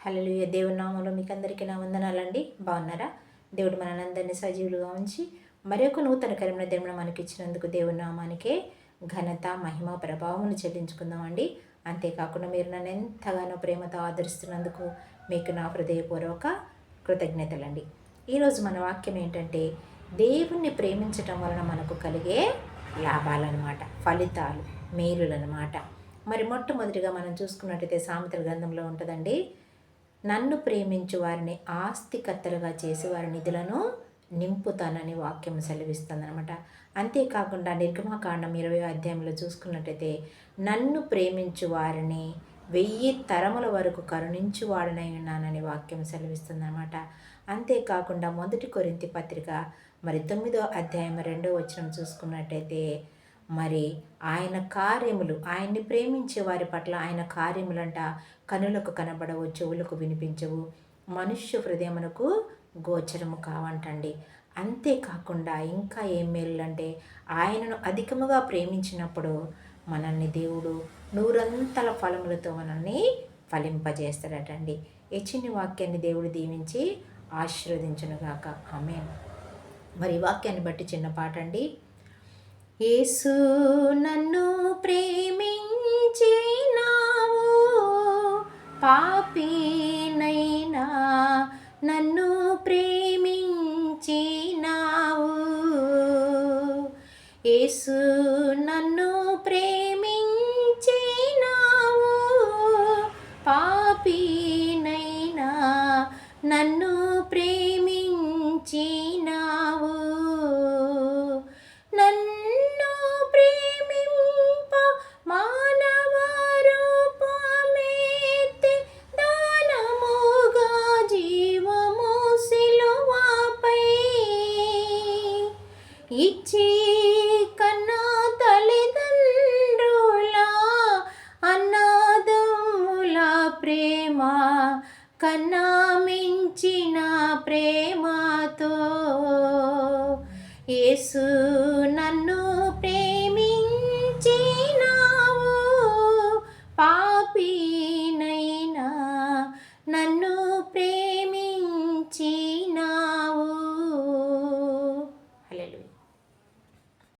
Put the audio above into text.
హల్లెలూయా. దేవుని నామంలో మీకు అందరికీ నా వందనాలండి. బాగున్నారా? దేవుడు మనందరినీ సజీవులుగా ఉంచి మరొక నూతనకరమైన దినమును మనకిచ్చినందుకు దేవుని నామానికే ఘనత, మహిమ, ప్రభావమును చెల్లించుకుందామండి. అంతేకాకుండా మీరు నన్ను ఎంతగానో ప్రేమతో ఆదరిస్తున్నందుకు మీకు నా హృదయపూర్వక కృతజ్ఞతలండి. ఈరోజు మన వాక్యం ఏంటంటే, దేవుణ్ణి ప్రేమించటం వలన మనకు కలిగే లాభాలన్నమాట, ఫలితాలు, మేలులన్నమాట. మరి మొట్టమొదటిగా మనం చూసుకున్నట్టయితే సామెతల గ్రంథంలో ఉంటుందండి, నన్ను ప్రేమించు వారిని ఆస్తికర్తలుగా చేసి వారి నిధులను నింపుతానని వాక్యం సెలవిస్తుంది అనమాట. అంతేకాకుండా నిర్గమకాండం 20వ అధ్యాయంలో చూసుకున్నట్టయితే, నన్ను ప్రేమించు వారిని 1000 తరముల వరకు కరుణించు వాడనై ఉన్నానని వాక్యం సెలవిస్తుంది అనమాట. అంతేకాకుండా మొదటి కొరింథీ పత్రిక 9వ అధ్యాయం 2వ వచనం చూసుకున్నట్టయితే, మరి ఆయన కార్యములు, ఆయన్ని ప్రేమించే వారి పట్ల ఆయన కార్యములంట కనులకు కనబడవు, చెవులకు వినిపించవు, మనుష్య హృదయమునకు గోచరము కావంటండి. అంతేకాకుండా ఇంకా ఏం మేలులంటే, ఆయనను అధికముగా ప్రేమించినప్పుడు మనల్ని దేవుడు నూరంతల ఫలములతో మనల్ని ఫలింపజేస్తాడటండి. ఈ చిన్ని వాక్యాన్ని దేవుడు దీవించి ఆశీర్వదించునుగాక. ఆమేన్. మరి ఈ వాక్యాన్ని బట్టి చిన్న పాట అండి. యేసు నన్ను ప్రేమించినావు, పాపినైనా నన్ను ప్రేమించినావు. యేసు నన్ను ప్రేమించినావు, పాపినైనా నన్ను ప్రేమించినావు. నన్ను ప్రేమింప మానవ రూపమెత్తి దానముగా జీవము సిలువపై ఇచ్చి కన్నా తల్లిదండ్రుల అన్నదమ్ముల ప్రేమ కన్నా మించిన ప్రేమతో యేసు నన్ను ప్రేమించినావు, పాపినైనా